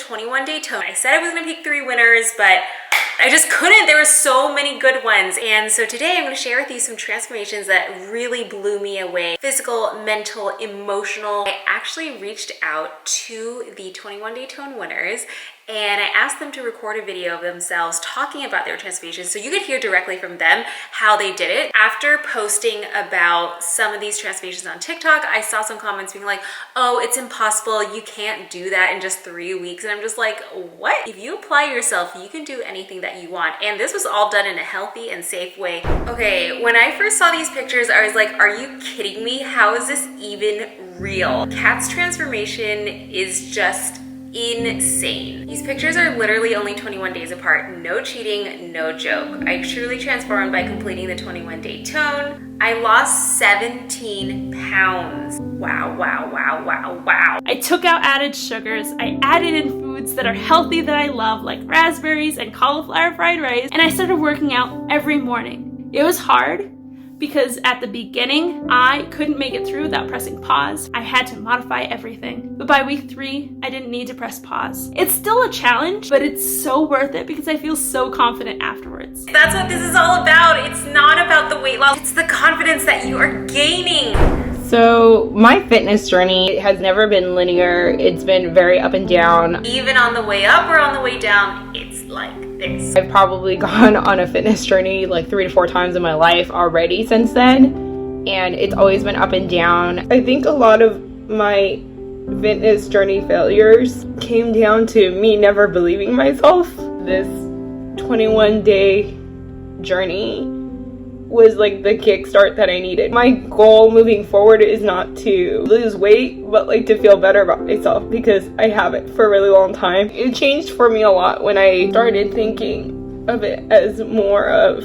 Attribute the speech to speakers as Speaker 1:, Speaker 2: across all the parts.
Speaker 1: 21-day tone. I said I was gonna pick 3 winners, but I just couldn't. There were so many good ones. And so today I'm going to share with you some transformations that really blew me away. Physical, mental, emotional. I actually reached out to the 21-day tone winners and I asked them to record a video of themselves talking about their transformations so you could hear directly from them how they did it. After posting about some of these transformations on TikTok, I saw some comments being like, oh, it's impossible. You can't do that in just 3 weeks. And I'm just like, what? If you apply yourself, you can do anything that you want. And this was all done in a healthy and safe way. Okay, when I first saw these pictures, I was like, are you kidding me? How is this even real? Kat's transformation is just insane. These pictures are literally only 21 days apart. No cheating, no joke. I truly transformed by completing the 21-day tone. I lost 17 pounds. Wow, wow, wow, wow, wow.
Speaker 2: I took out added sugars. I added in foods that are healthy that I love, like raspberries and cauliflower fried rice, and I started working out every morning. It was hard, because at the beginning, I couldn't make it through without pressing pause. I had to modify everything. But by week 3, I didn't need to press pause. It's still a challenge, but it's so worth it because I feel so confident afterwards.
Speaker 1: That's what this is all about. It's not about the weight loss. It's the confidence that you are gaining.
Speaker 3: So my fitness journey has never been linear. It's been very up and down.
Speaker 1: Even on the way up or on the way down, it's like this.
Speaker 3: I've probably gone on a fitness journey like 3 to 4 times in my life already since then, and it's always been up and down. I think a lot of my fitness journey failures came down to me never believing myself. This 21-day journey was like the kickstart that I needed. My goal moving forward is not to lose weight, but like to feel better about myself because I haven't for a really long time. It changed for me a lot when I started thinking of it as more of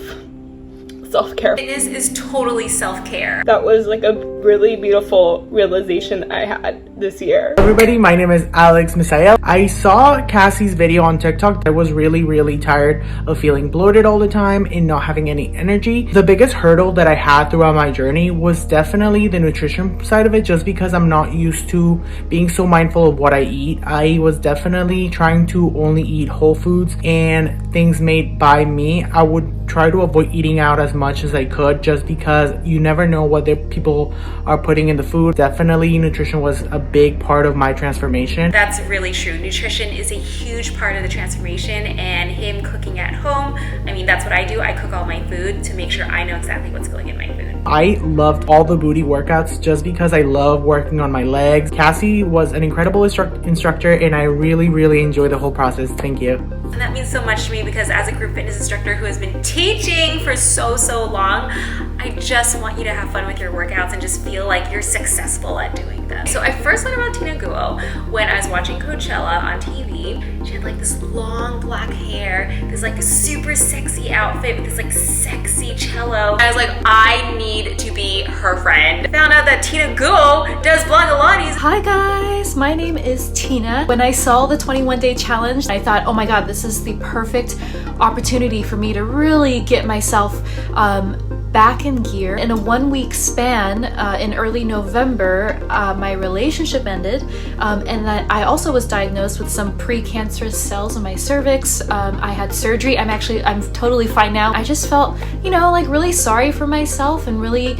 Speaker 3: self-care.
Speaker 1: Fitness is totally self-care.
Speaker 3: That was like a really beautiful realization I had this year.
Speaker 4: Everybody, my name is Alex Misael. I saw Cassie's video on TikTok. I was really tired of feeling bloated all the time and not having any energy. The biggest hurdle that I had throughout my journey was definitely the nutrition side of it, just because I'm not used to being so mindful of what I eat. I was definitely trying to only eat whole foods and things made by me. I would try to avoid eating out as much as I could just because you never know what the people are putting in the food. Definitely nutrition was a big part of my transformation.
Speaker 1: That's really true. Nutrition is a huge part of the transformation, and him cooking at home, I mean, that's what I do. I cook all my food to make sure I know exactly what's going in my food.
Speaker 4: I loved all the booty workouts just because I love working on my legs. Cassey was an incredible instructor and I really enjoyed the whole process. Thank you.
Speaker 1: And that means so much to me because as a group fitness instructor who has been teaching for so long, I just want you to have fun with your workouts and just feel like you're successful at doing them. So I first learned about Tina Guo when I was watching Coachella on TV. She had like this long black hair, this like super sexy outfit with this like sexy cello. I was like, I need to be her friend. I found out that Tina Guo does Blogilates.
Speaker 2: Hi guys, my name is Tina. When I saw the 21-day challenge, I thought, oh my god, this is the perfect opportunity for me to really get myself back in gear. In a 1-week span, in early November, my relationship ended, and that I also was diagnosed with some precancerous cells in my cervix. I had surgery. I'm totally fine now. I just felt, you know, like really sorry for myself and really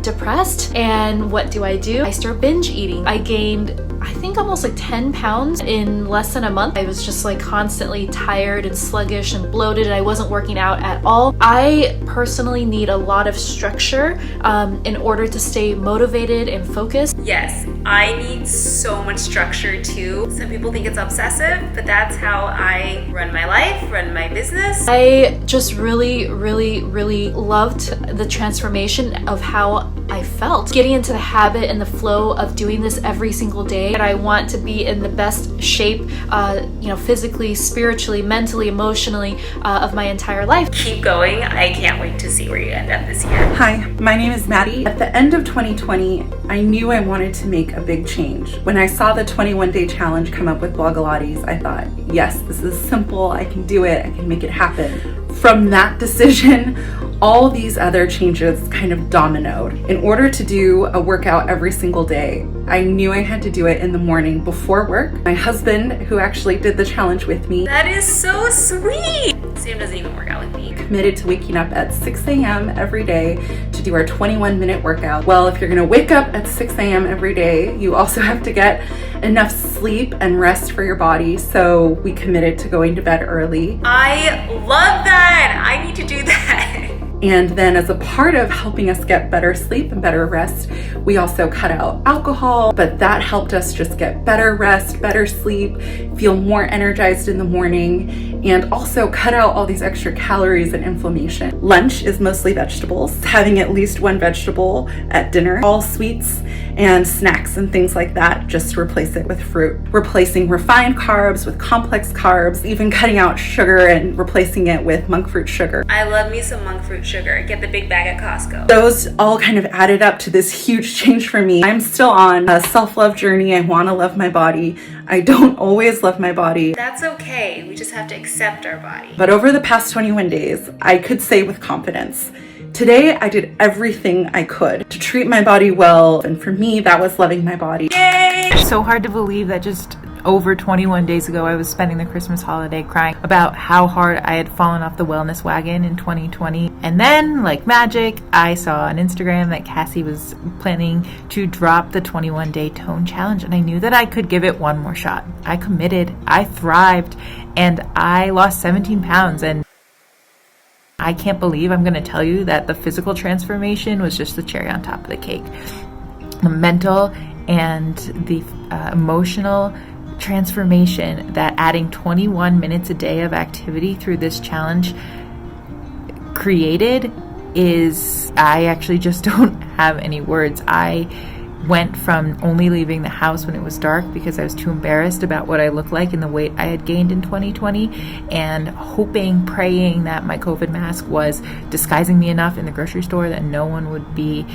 Speaker 2: depressed. And what do? I start binge eating. I gained, I think, almost like 10 pounds in less than a month. I was just like constantly tired and sluggish and bloated, and I wasn't working out at all. I personally need a lot of structure in order to stay motivated and focused.
Speaker 1: Yes, I need so much structure too. Some people think it's obsessive, but that's how I run my life, run my business.
Speaker 2: I just really loved the transformation of how I felt. Getting into the habit and the flow of doing this every single day. And I want to be in the best shape, you know, physically, spiritually, mentally, emotionally, of my entire life.
Speaker 1: Keep going. I can't wait to see where you end up this year.
Speaker 5: Hi, my name is Maddie. At the end of 2020, I knew I wanted to make a big change. When I saw the 21-day challenge come up with Blogilates, I thought, yes, this is simple. I can do it. I can make it happen. From that decision, all these other changes kind of dominoed. In order to do a workout every single day, I knew I had to do it in the morning before work. My husband, who actually did the challenge with me,
Speaker 1: That is so sweet. Sam doesn't even work out with me.
Speaker 5: committed to waking up at 6 a.m. every day to do our 21-minute workout. Well, if you're gonna wake up at 6 a.m. every day, you also have to get enough sleep and rest for your body. So we committed to going to bed early.
Speaker 1: I love that. I need to do that.
Speaker 5: And then as a part of helping us get better sleep and better rest, we also cut out alcohol, but that helped us just get better rest, better sleep, feel more energized in the morning, and also cut out all these extra calories and inflammation. Lunch is mostly vegetables, having at least one vegetable at dinner, all sweets and snacks and things like that, just replace it with fruit. Replacing refined carbs with complex carbs, even cutting out sugar and replacing it with monk fruit sugar.
Speaker 1: I love me some monk fruit sugar. Get the big bag at Costco.
Speaker 5: Those all kind of added up to this huge change for me. I'm still on a self-love journey. I want to love my body. I don't always love my body.
Speaker 1: That's okay. We just have to accept our body.
Speaker 5: But over the past 21 days, I could say with confidence, today I did everything I could to treat my body well. And for me, that was loving my body.
Speaker 1: Yay!
Speaker 6: It's so hard to believe that just over 21 days ago, I was spending the Christmas holiday crying about how hard I had fallen off the wellness wagon in 2020. And then, like magic, I saw on Instagram that Cassey was planning to drop the 21-day tone challenge, and I knew that I could give it one more shot. I committed, I thrived, and I lost 17 pounds. And I can't believe I'm going to tell you that the physical transformation was just the cherry on top of the cake. The mental and the emotional transformation that adding 21 minutes a day of activity through this challenge created is, I actually just don't have any words. I went from only leaving the house when it was dark because I was too embarrassed about what I looked like and the weight I had gained in 2020, and hoping, praying that my COVID mask was disguising me enough in the grocery store that no one would be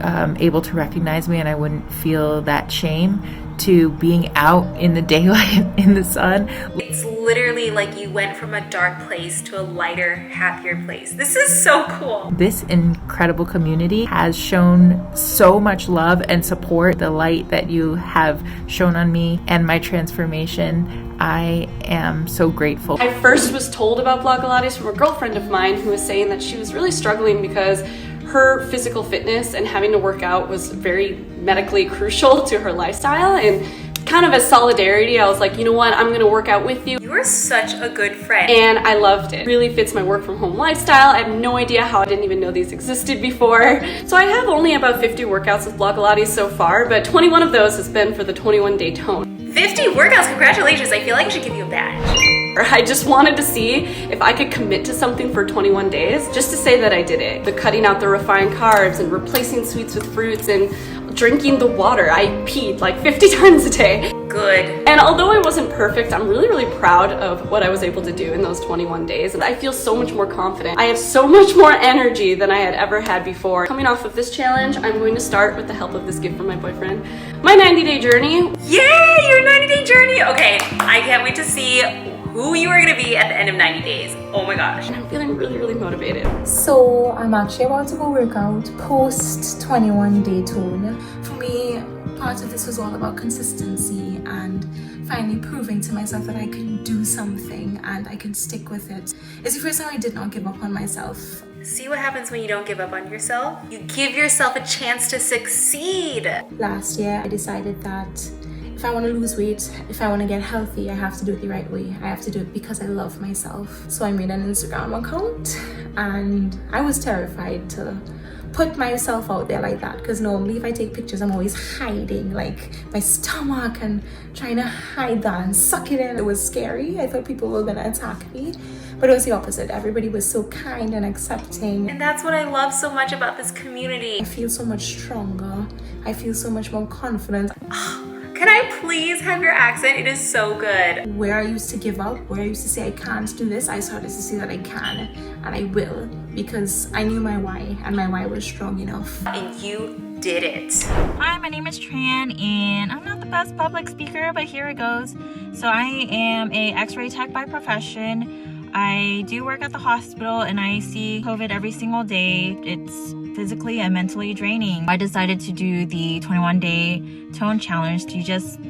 Speaker 6: able to recognize me and I wouldn't feel that shame, to being out in the daylight in the sun.
Speaker 1: It's literally like you went from a dark place to a lighter, happier place. This is so cool.
Speaker 6: This incredible community has shown so much love and support. The light that you have shown on me and my transformation, I am so grateful.
Speaker 7: I first was told about Blogilates from a girlfriend of mine who was saying that she was really struggling because her physical fitness and having to work out was very medically crucial to her lifestyle. And kind of as solidarity, I was like, you know what, I'm gonna work out with you.
Speaker 1: You are such a good friend.
Speaker 7: And I loved it. It really fits my work from home lifestyle. I have no idea how I didn't even know these existed before. So I have only about 50 workouts with Blogilates so far, but 21 of those has been for the 21-day tone.
Speaker 1: 50 workouts, congratulations. I feel like I should give you a badge.
Speaker 7: I just wanted to see if I could commit to something for 21 days, just to say that I did it. The cutting out the refined carbs and replacing sweets with fruits and drinking the water. I peed like 50 times a day.
Speaker 1: Good.
Speaker 7: And although I wasn't perfect, I'm really, really proud of what I was able to do in those 21 days. And I feel so much more confident. I have so much more energy than I had ever had before. Coming off of this challenge, I'm going to start, with the help of this gift from my boyfriend, my 90-day journey.
Speaker 1: Yay, your 90-day journey. Okay, I can't wait to see who you are gonna be at the end of 90 days. Oh my gosh.
Speaker 7: And I'm feeling really, really motivated.
Speaker 8: So I'm actually about to go work out post 21-day tone. For me, part of this was all about consistency and finally proving to myself that I can do something and I can stick with it. It's the first time I did not give up on myself.
Speaker 1: See what happens when you don't give up on yourself? You give yourself a chance to succeed.
Speaker 8: Last year, I decided that if I want to lose weight, if I want to get healthy, I have to do it the right way. I have to do it because I love myself. So I made an Instagram account and I was terrified to put myself out there like that, because normally if I take pictures, I'm always hiding like my stomach and trying to hide that and suck it in. It was scary. I thought people were gonna attack me, but it was the opposite. Everybody was so kind and accepting.
Speaker 1: And that's what I love so much about this community.
Speaker 8: I feel so much stronger. I feel so much more confident.
Speaker 1: Can I please have your accent? It is so good.
Speaker 8: Where I used to give up, where I used to say I can't do this, I started to see that I can and I will, because I knew my why and my why was strong enough.
Speaker 1: And you did it.
Speaker 9: Hi, my name is Tran, and I'm not the best public speaker, but here it goes. So I am a x-ray tech by profession. I do work at the hospital and I see COVID every single day. It's physically and mentally draining. I decided to do the 21-day tone challenge. You just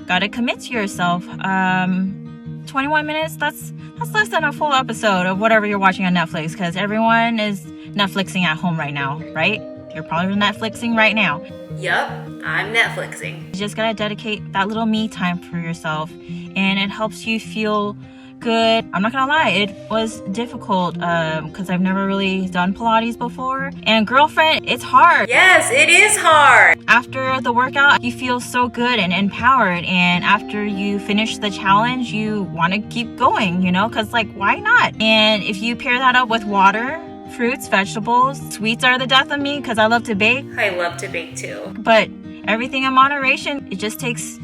Speaker 9: gotta commit to yourself. 21 minutes, that's less than a full episode of whatever you're watching on Netflix, because everyone is Netflixing at home right now, right? You're probably Netflixing right now.
Speaker 1: Yup, I'm Netflixing.
Speaker 9: You just gotta dedicate that little me time for yourself, and it helps you feel good. I'm not gonna lie, it was difficult because I've never really done Pilates before. And girlfriend, it's hard.
Speaker 1: Yes, it is hard.
Speaker 9: After the workout, you feel so good and empowered. And after you finish the challenge, you want to keep going, you know, because like, why not? And if you pair that up with water, fruits, vegetables, sweets are the death of me because I love to bake.
Speaker 1: I love to bake too.
Speaker 9: But everything in moderation, it just takes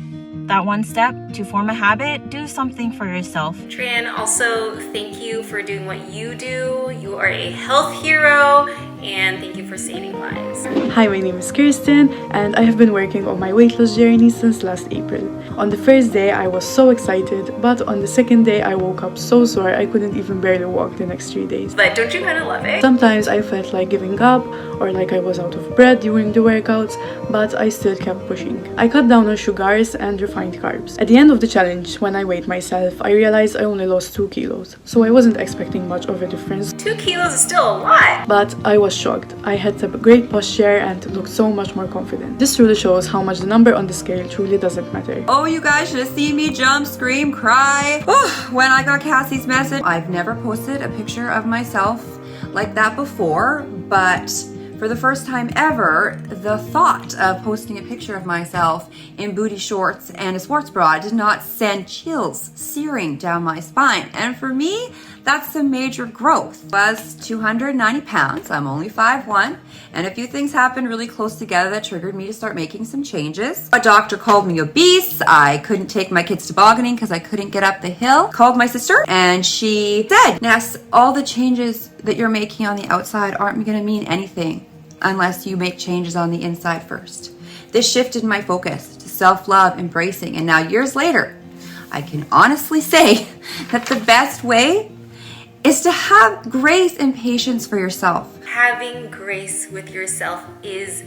Speaker 9: that one step to form a habit. Do something for yourself.
Speaker 1: Tran, also thank you for doing what you do. You are a health hero, and thank you for saving lives.
Speaker 10: Hi, my name is Kerstin, and I have been working on my weight loss journey since last April. On the first day, I was so excited, but on the second day, I woke up so sore I couldn't even barely walk the next 3 days.
Speaker 1: But don't you kind of love it?
Speaker 10: Sometimes I felt like giving up, or like I was out of breath during the workouts, but I still kept pushing. I cut down on sugars and refined carbs. At the end of the challenge, when I weighed myself, I realized I only lost 2 kilos, so I wasn't expecting much of a difference.
Speaker 1: 2 kilos is still a lot.
Speaker 10: But I was shocked. I had a great posture and looked so much more confident. This truly shows how much the number on the scale truly doesn't matter.
Speaker 11: Oh, you guys should have seen me jump, scream, cry. When I got Cassie's message. I've never posted a picture of myself like that before, but for the first time ever, the thought of posting a picture of myself in booty shorts and a sports bra did not send chills searing down my spine. And for me, that's a major growth. I was 290 pounds, I'm only 5'1", and a few things happened really close together that triggered me to start making some changes. A doctor called me obese, I couldn't take my kids tobogganing because I couldn't get up the hill. Called my sister, and she said, Ness, all the changes that you're making on the outside aren't gonna mean anything unless you make changes on the inside first. This shifted my focus to self-love, embracing, and now years later, I can honestly say that the best way is to have grace and patience for yourself.
Speaker 1: Having grace with yourself is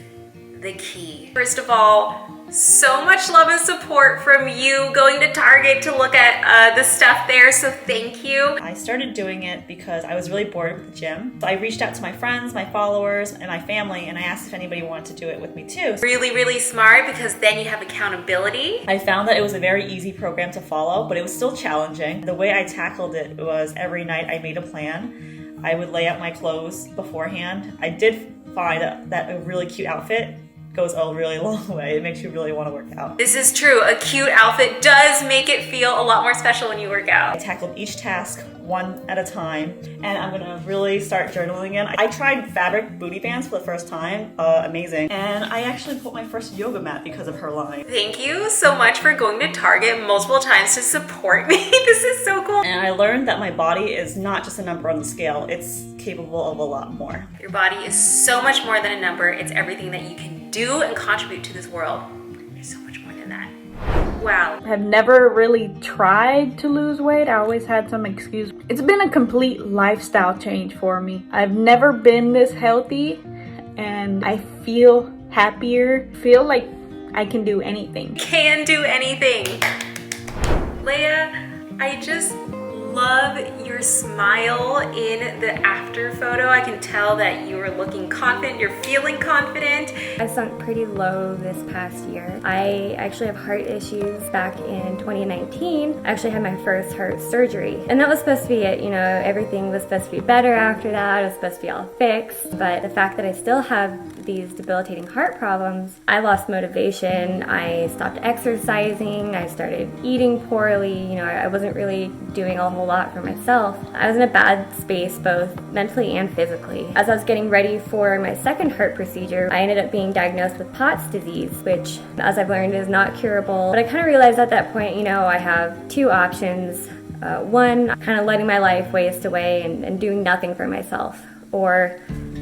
Speaker 1: the key. First of all, so much love and support from you going to Target to look at the stuff there, so thank you.
Speaker 12: I started doing it because I was really bored with the gym. So I reached out to my friends, my followers, and my family, and I asked if anybody wanted to do it with me too.
Speaker 1: Really, really smart, because then you have accountability.
Speaker 12: I found that it was a very easy program to follow, but it was still challenging. The way I tackled it was every night I made a plan. I would lay out my clothes beforehand. I did find that a really cute outfit goes a really long way. It makes you really want to work out.
Speaker 1: This is true. A cute outfit does make it feel a lot more special when you work out.
Speaker 12: I tackled each task one at a time, and I'm gonna really start journaling again. I tried fabric booty bands for the first time, amazing. And I actually put my first yoga mat because of her line.
Speaker 1: Thank you so much for going to Target multiple times to support me. This is so cool.
Speaker 12: And I learned that my body is not just a number on the scale, it's capable of a lot more.
Speaker 1: Your body is so much more than a number. It's everything that you can do and contribute to this world. There's so much more than that. Wow.
Speaker 13: I've never really tried to lose weight. I always had some excuse. It's been a complete lifestyle change for me. I've never been this healthy, and I feel happier. Feel like I can do anything.
Speaker 1: Can do anything. Leah, I just love your smile in the after photo. I can tell that you are looking confident, you're feeling confident.
Speaker 14: I sunk pretty low this past year. I actually have heart issues. Back in 2019, I actually had my first heart surgery. And that was supposed to be it, you know, everything was supposed to be better after that. It was supposed to be all fixed. But the fact that I still have these debilitating heart problems, I lost motivation. I stopped exercising. I started eating poorly. You know, I wasn't really doing a whole lot for myself. I was in a bad space both mentally and physically. As I was getting ready for my second heart procedure, I ended up being diagnosed with POTS disease, which, as I've learned, is not curable. But I kind of realized at that point, you know, I have two options. One, kind of letting my life waste away and doing nothing for myself. Or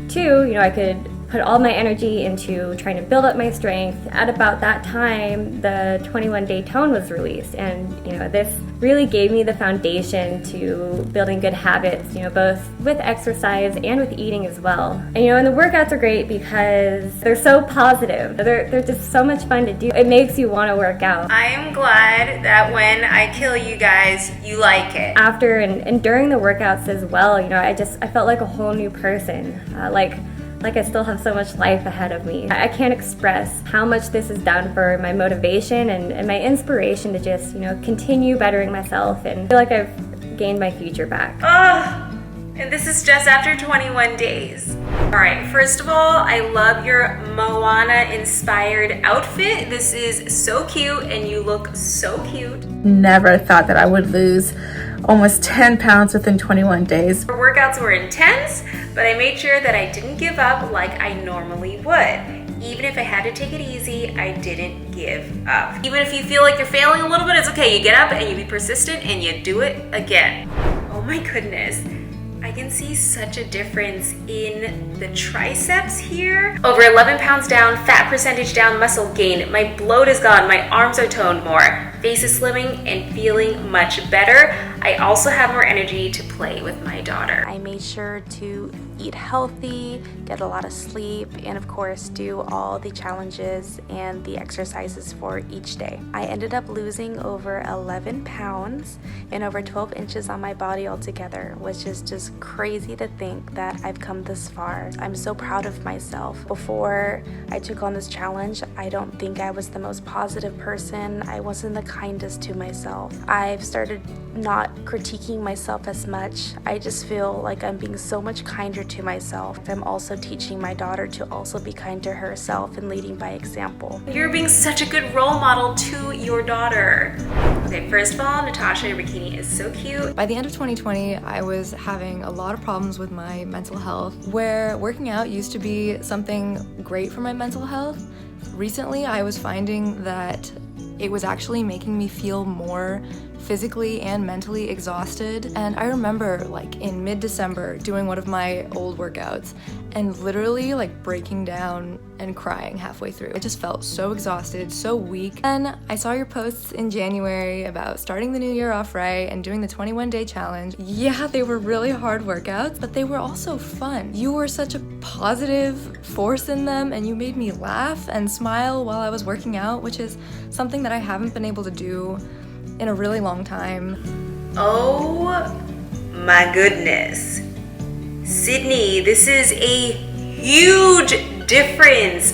Speaker 14: two, you know, I could put all my energy into trying to build up my strength. At about that time, the 21-day tone was released, and this really gave me the foundation to building good habits, both with exercise and with eating as well. And the workouts are great because they're so positive. They're just so much fun to do. It makes you want to work out.
Speaker 1: I am glad that when I kill you guys, you like it.
Speaker 14: After and during the workouts as well, I felt like a whole new person. Like I still have so much life ahead of me. I can't express how much this has done for my motivation and my inspiration to just, continue bettering myself, and feel like I've gained my future back.
Speaker 1: And this is just after 21 days. All right, first of all, I love your Moana inspired outfit. This is so cute and you look so cute.
Speaker 15: Never thought that I would lose almost 10 pounds within 21 days.
Speaker 1: Our workouts were intense, but I made sure that I didn't give up like I normally would. Even if I had to take it easy, I didn't give up. Even if you feel like you're failing a little bit, it's okay. You get up and you be persistent and you do it again. Oh my goodness. I can see such a difference in the triceps here. Over 11 pounds down, fat percentage down, muscle gain. My bloat is gone, my arms are toned more. Face is slimming and feeling much better. I also have more energy to play with my daughter.
Speaker 16: I made sure to eat healthy, get a lot of sleep, and of course do all the challenges and the exercises for each day. I ended up losing over 11 pounds and over 12 inches on my body altogether, which is just crazy to think that I've come this far. I'm so proud of myself. Before I took on this challenge, I don't think I was the most positive person. I wasn't the kindest to myself. I've started not critiquing myself as much. I just feel like I'm being so much kinder to myself. I'm also teaching my daughter to also be kind to herself and leading by example.
Speaker 1: You're being such a good role model to your daughter. Okay, first of all, Natasha, your bikini is so cute.
Speaker 17: By the end of 2020, I was having a lot of problems with my mental health, where working out used to be something great for my mental health. Recently, I was finding that it was actually making me feel more physically and mentally exhausted. And I remember in mid-December doing one of my old workouts and literally breaking down and crying halfway through. I just felt so exhausted, so weak. And I saw your posts in January about starting the new year off right and doing the 21-day challenge. Yeah, they were really hard workouts, but they were also fun. You were such a positive force in them, and you made me laugh and smile while I was working out, which is something that I haven't been able to do in a really long time.
Speaker 1: Oh my goodness. Sydney, this is a huge difference.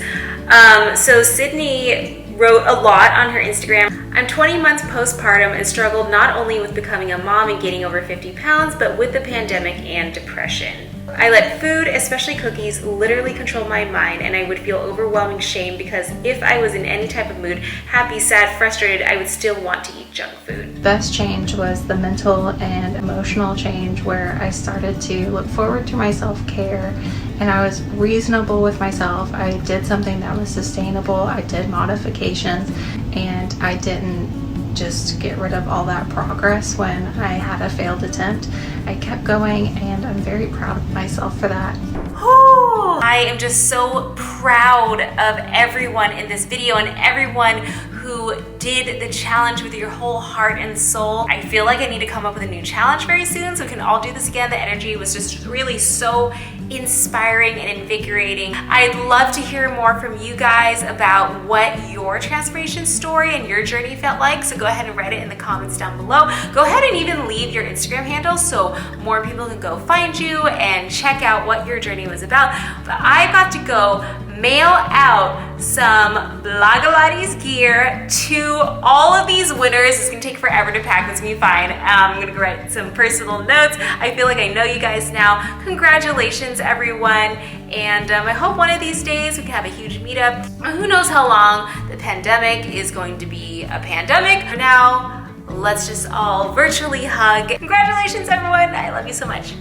Speaker 1: So Sydney wrote a lot on her Instagram. I'm 20 months postpartum and struggled not only with becoming a mom and gaining over 50 pounds, but with the pandemic and depression. I let food, especially cookies, literally control my mind, and I would feel overwhelming shame because if I was in any type of mood, happy, sad, frustrated, I would still want to eat junk food.
Speaker 18: Best change was the mental and emotional change, where I started to look forward to my self-care and I was reasonable with myself. I did something that was sustainable. I did modifications, and I didn't just get rid of all that progress when I had a failed attempt. I kept going, and I'm very proud of myself for that.
Speaker 1: Oh, I am just so proud of everyone in this video and everyone who did the challenge with your whole heart and soul. I feel like I need to come up with a new challenge very soon so we can all do this again. The energy was just really so inspiring and invigorating. I'd love to hear more from you guys about what your transformation story and your journey felt like, so go ahead and write it in the comments down below. Go ahead and even leave your Instagram handle so more people can go find you and check out what your journey was about. But I got to go mail out some Blogilates gear to all of these winners. It's gonna take forever to pack, it's gonna be fine. I'm gonna go write some personal notes. I feel like I know you guys now. Congratulations, everyone. And I hope one of these days we can have a huge meetup. Who knows how long the pandemic is going to be a pandemic. For now, let's just all virtually hug. Congratulations, everyone. I love you so much.